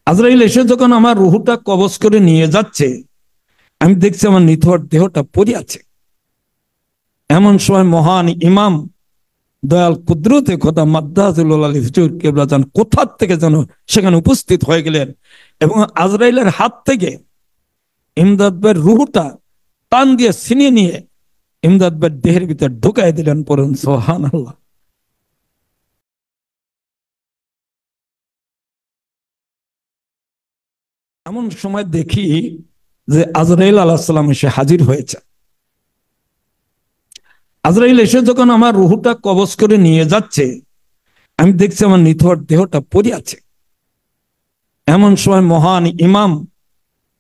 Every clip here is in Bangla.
আজরাইল এসে যখন আমার রুহুটা কবজ করে নিয়ে যাচ্ছে, আমি দেখছি আমার নিথর দেহটা পড়ে আছে। এমন সময় মহান ইমাম দয়াল কুদরতে খোদা মাদ্দাজুল আলী হুজুর কেবলা যান কোথা থেকে যেন সেখানে উপস্থিত হয়ে গেলেন এবং আজরাইলের হাত থেকে ইমদাদ ভাইয়ের রুহুটা টান দিয়ে ছিনিয়ে নিয়ে ইমদাদ ভাইয়ের দেহের ভিতর ঢুকাই দিলেন। পড়ুন সুবহানাল্লাহ। এমন সময় দেখি যে আজরাইল আলাইহিস সালাম এসে হাজির হয়েছে। আজরাইল এসে যখন আমার রুহুটা কবজ করে নিয়ে যাচ্ছে, আমি দেখছি আমার নিথর দেহটা পড়ে আছে। এমন সময় মহান ইমাম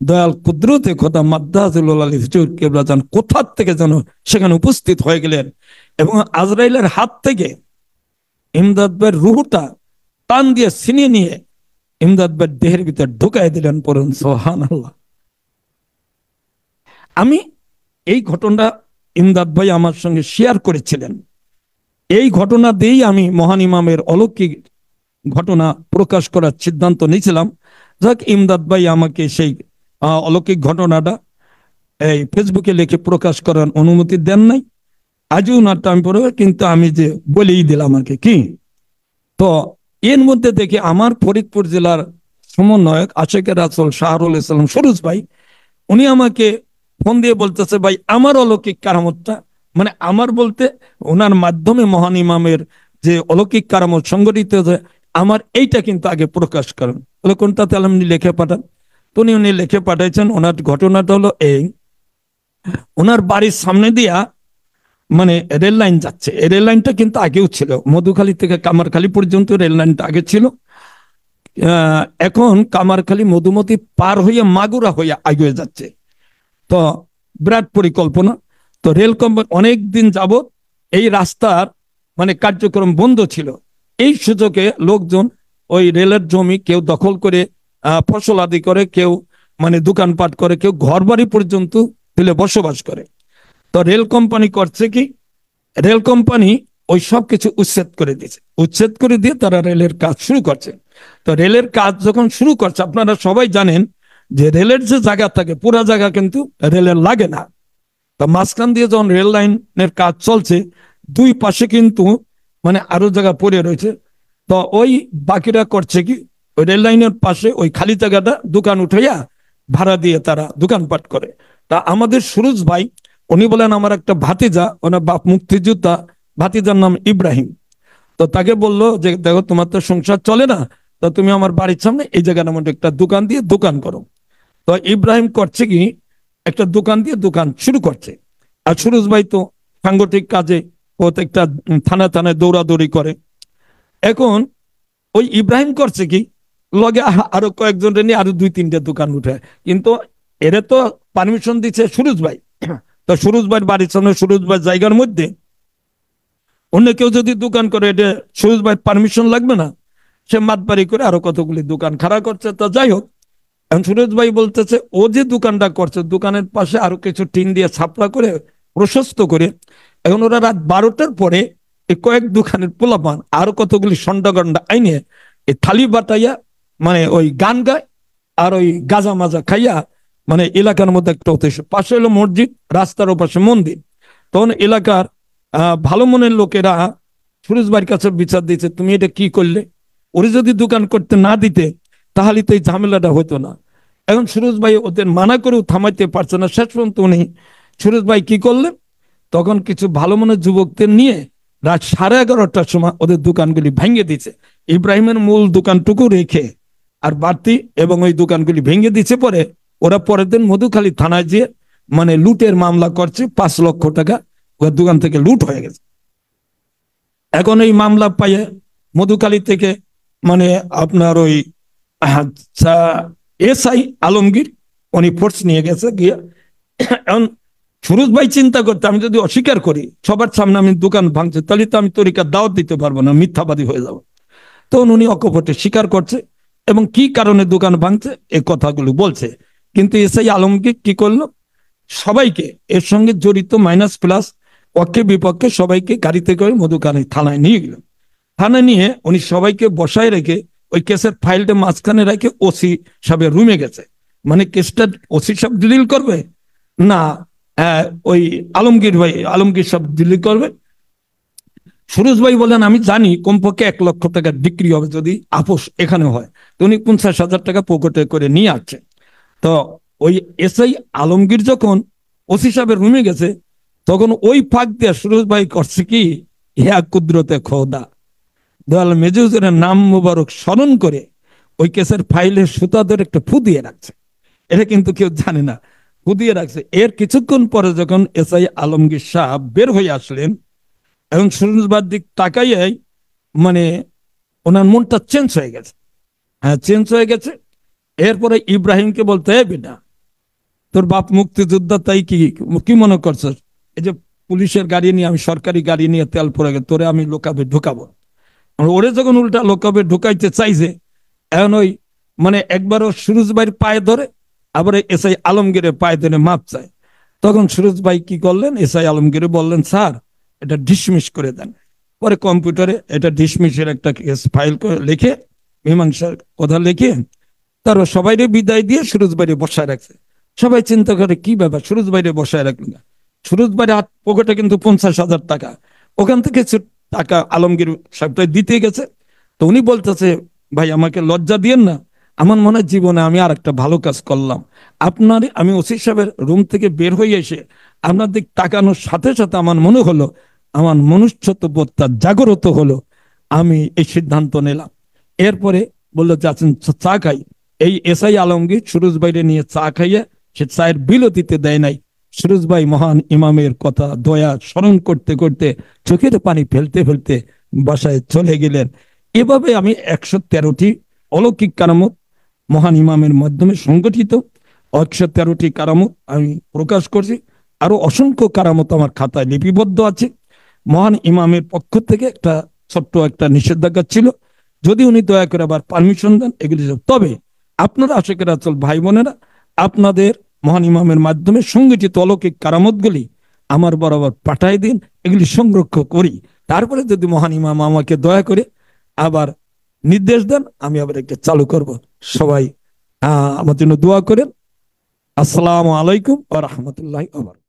দয়াল কুদরতে খোদা মাদ্দাজুল আলী হুজুর কেবলা যান কোথা থেকে যেন সেখানে উপস্থিত হয়ে গেলেন এবং আজরাইলের হাত থেকে ইমদাদ ভাইয়ের রুহুটা টান দিয়ে ছিনিয়ে নিয়ে ইমদাদ ভাইয়ের দেহের ভিতর ঢুকাই দিলেন। পড়ুন সুবহানাল্লাহ। আমি এই ঘটনা ইমদাদ ভাই আমার সঙ্গে শেয়ার করেছিলেন। এই ঘটনা দিয়েই আমি মহান ইমামের অলৌকিক ঘটনা প্রকাশ করার সিদ্ধান্ত নিয়েছিলাম। যাক, ইমদাদ ভাই আমাকে সেই অলৌকিক ঘটনাটা এই ফেসবুকে লিখে প্রকাশ করার অনুমতি দেন নাই। আজও না টাইম পরে, কিন্তু আমি যে বলেই দিলাম আর কি। তো এর মধ্যে দেখি আমার ফরিদপুর জেলার সমন্বয়ক আশেকের রাসূল শাহরুল ইসলাম সরুজ ভাই, উনি আমাকে ফোন দিয়ে বলতেছে, ভাই আমার অলৌকিক কারামতটা, মানে আমার বলতে ওনার মাধ্যমে মহান ইমামের যে অলৌকিক কারামত সংগঠিত হয়েছে, আমার এইটা কিন্তু আগে প্রকাশ করেন। বলে কোনটা? তাহলে আপনি লিখে পাঠান। তো উনি লিখে পাঠাইছেন। ওনার ঘটনাটা হলো এই, ওনার বাড়ির সামনে দিয়া মানে রেল লাইন যাচ্ছে। এই রেল লাইনটা কিন্তু আগেও ছিল, মধুখালী থেকে কামারখালী পর্যন্ত রেল লাইনটা আগে ছিল। এখন কামারখালী মধুমতি পার হইয়া মাগুরা হইয়া আগে যাচ্ছে। তো বিরাট পরিকল্পনা। তো রেল কোম্পানি অনেক দিন যাবত এই রাস্তার মানে কার্যক্রম বন্ধ ছিল। এই সুযোগে লোকজন ওই রেলের জমি কেউ দখল করে ফসল আদি করে, কেউ মানে দোকানপাট করে, কেউ ঘর বাড়ি পর্যন্ত তুলে বসবাস করে। তো রেল কোম্পানি করছে কি, রেল কোম্পানি ওই সব কিছু উচ্ছেদ করে দিয়েছে। উচ্ছেদ করে দিয়ে তারা রেলের কাজ শুরু করছে। তো রেলের কাজ যখন শুরু করছে, আপনারা সবাই জানেন যে রেলের যে জায়গা থাকে পুরা জায়গা কিন্তু রেলের লাগে না। তো মাঝখান দিয়ে যখন রেল লাইনের কাজ চলছে, দুই পাশে কিন্তু মানে আরো জায়গা পড়ে রয়েছে। তো ওই বাকিরা করছে কি, ওই রেল লাইনের পাশে ওই খালি জায়গাটা দোকান উঠাইয়া ভাড়া দিয়ে তারা দোকানপাট করে। তা আমাদের সুরজ ভাই উনি বলেন, আমার একটা ভাতিজা, ওনার বাপ মুক্তিযোদ্ধা, ভাতিজার নাম ইব্রাহিম। তো তাকে বললো যে দেখো, তোমার তো সংসার চলে না, তো তুমি আমার বাড়ির সামনে এই জায়গাটার মধ্যে একটা দোকান দিয়ে দোকান করো। তো ইব্রাহিম করছে কি, একটা দোকান দিয়ে দোকান শুরু করছে। আর সুরজ ভাই তো সাংগঠনিক কাজে প্রত্যেকটা থানা থানায় দৌড়াদৌড়ি করে। এখন ওই ইব্রাহিম করছে কি, লগে আরো কয়েকজন নিয়ে আরো দুই তিনটে দোকান উঠে। কিন্তু এরা তো পারমিশন দিচ্ছে সুরজ ভাই। তো সুরজ ভাইয়ের বাড়ির সামনে, সুরজ ভাই জায়গার মধ্যে অন্য কেউ যদি দোকান করে, এটা সুরজ ভাই পারমিশন লাগবে না? সে মাতবাড়ি করে আরো কতগুলি দোকান খাড়া করছে। তো যাই হোক, এখন সুরজ ভাই বলতেছে ও যে দোকানটা করছে, দোকানের পাশে আরো কিছু টিন দিয়ে ছাপড়া করে প্রশস্ত করে, এখন ওরা রাত 12টার পরে এই কয়েক দোকানের পোলাপান আরো কতগুলি সন্ডা গন্ডা আইনে এই থালি বাটাইয়া মানে ওই গান গায় আর ওই গাজা মাজা খাইয়া মানে এলাকার মধ্যে একটা উদ্দেশ্য। পাশে হলো মসজিদ, রাস্তার ওপাশে মন্দির। তখন এলাকার ভালো মনের লোকেরা সুরজ ভাইয়ের কাছে বিচার দিয়েছে, তুমি এটা কি করলে? ওরে যদি দোকান করতে না দিতে তাহলে তো এই ঝামেলাটা হতো না। এখন সুরজ ভাই ওদের মানা করেও থামাইতে পারছে না। শেষ পর্যন্ত উনি সুরজ ভাই কি করলেন, তখন কিছু ভালো মনের যুবকদের নিয়ে রাত 11:30টার সময় ওদের দোকানগুলি ভেঙে দিচ্ছে। ইব্রাহিমের মূল দোকানটুকু রেখে আর বাড়তি এবং ওই দোকানগুলি ভেঙে দিচ্ছে। পরে ওরা পরের দিন মধুখালী থানায় যেয়ে মানে লুটের মামলা করছে। 5 লক্ষ টাকা ওর দোকান থেকে লুট হয়ে গেছে। এখন এই মামলা পাইয়ে মধুখালী থেকে মানে আপনার ওই এসআই আলমগীর উনি ফোর্স নিয়ে গেছে গিয়ে। এখন সুরজ ভাই চিন্তা করতে, আমি যদি অস্বীকার করি সবার সামনে আমি দোকান ভাঙছে, তাহলে তো আমি তরিকার দাওয়াত দিতে পারবো না, মিথ্যাবাদী হয়ে যাবো। তখন উনি অকপটে স্বীকার করছে এবং কি কারণে দোকান ভাঙছে এই কথাগুলো বলছে। কিন্তু এসআই আলমগীর কি করলো, সবাইকে এর সঙ্গে জড়িত মাইনাস প্লাস পক্ষে বিপক্ষে সবাইকে গাড়িতে করে মধুখালী থানায় নিয়ে গেল। থানায় নিয়ে উনি সবাইকে বসায় রেখে ওই কেসের ফাইলটা মাঝখানে রেখে ওসি সাহেবের রুমে গেছে। মানে কেসটা ওসি সাহেব ডিল করবে না ওই আলমগীর সাহেব ডিল করবে। সুরজ ভাই বলেন আমি জানি কমপক্ষে 1 লক্ষ টাকা বিক্রি হবে যদি আপোষ এখানে হয়। তো উনি 50,000 টাকা পকেটে করে নিয়ে আসছে। তো ওই এসআই আলমগীর যখন ওসি সাহেবের রুমে গেছে, তখন ওই ফাঁক দিয়ে সুরজ ভাই করছে কি, ইয়া কুদরতে খোদা, দয়াল মেজুজের নাম মুবারক স্মরণ করে ওই কেসের ফাইলে সুতা ধরে একটা ফু দিয়ে রাখছে। এটা কিন্তু কেউ জানে না, ফু দিয়ে রাখছে। এর কিছুক্ষণ পরে যখন এসআই আলমগীর সাহেব বের হয়ে আসলেন এবং সুরজবার দিক তাকাইয়াই মানে ওনার মনটা চেঞ্জ হয়ে গেছে। হ্যাঁ, চেঞ্জ হয়ে গেছে। এরপরে ইব্রাহিমকে বলতে, বেটা তোর বাপ মুক্তিযোদ্ধা, তাই কি কি মনে করছিস? এই যে পুলিশের গাড়ি নিয়ে, আমি সরকারি গাড়ি নিয়ে তেল পড়ে গেছে, তোরে আমি লোকাবে ঢুকাবো। ওরে যখন উল্টা লোকাবে ঢুকাইতে চাইছে, এখন ওই মানে একবারও সুরজ ভাইয়ের পায়ে ধরে, আবার এসআই আলমগীরের পায়ে ধরে মাপ চায়। তখন সুরজ ভাই কি করলেন, এসআই আলমগীরে বললেন, স্যার এটা ডিসমিস করে দেন। পরে কম্পিউটারে এটা ডিসমিসের একটা কেস ফাইল লিখে, মীমাংসার কথা লিখে তারপর সবাইরে বিদায় দিয়ে সুরজ ভাইরে বসায় রাখছে। সবাই চিন্তা করে কি ব্যাপার, সুরজ ভাইরে বসায় রাখলেন না। সুরজ ভাইয়ের হাত পকেটে কিন্তু 50,000 টাকা, ওখান থেকে টাকা আলমগীর সাহেবটাই দিতে গেছে। তো উনি বলতেছে, ভাই আমাকে লজ্জা দিয়েন না, আমার মনে হয় জীবনে আমি আর একটা ভালো কাজ করলাম। আমি ওসি সাহেবের রুম থেকে বের হয়ে এসে আপনার দিক তাকানোর সাথে সাথে আমার মনে হলো, আমার মনুষ্যত্ববোধটা জাগ্রত হলো, আমি এই সিদ্ধান্ত নিলাম। এরপরে বললো যাচ্ছেন চা খাই। এই এসআই আলমগীর সুরজ ভাইরে নিয়ে চা খাইয়ে সে চায়ের বিলও দিতে দেয় নাই। সুরজ ভাই মহান ইমামের কথা দয়া স্মরণ করতে করতে চোখের পানি ফেলতে ফেলতে বাসায় চলে গেলেন। এভাবে আমি 113টি অলৌকিক কারামত মহান ইমামের মাধ্যমে সংগঠিত 113টি কারামত আমি প্রকাশ করছি। আরো অসংখ্য কারামত আমার খাতায় লিপিবদ্ধ আছে। মহান ইমামের পক্ষ থেকে একটা ছোট্ট একটা নিষেধাজ্ঞা ছিল, যদি উনি দয়া করে আবার পারমিশন দেন এগুলি। তবে আপনারা আশেকের আচল ভাই বোনেরা, আপনাদের মহান ইমামের মাধ্যমে সংগঠিত অলৌকিক কারামতগুলি আমার বরাবর পাঠাই দিন, এগুলি সংরক্ষণ করি। তারপরে যদি মহান ইমাম আমাকে দয়া করে আবার নির্দেশ দেন, আমি আবার একটা চালু করব। সবাই আমার জন্য দোয়া করেন। আসসালামু আলাইকুম ওয়া রাহমাতুল্লাহি ওয়া বারাকাতুহু।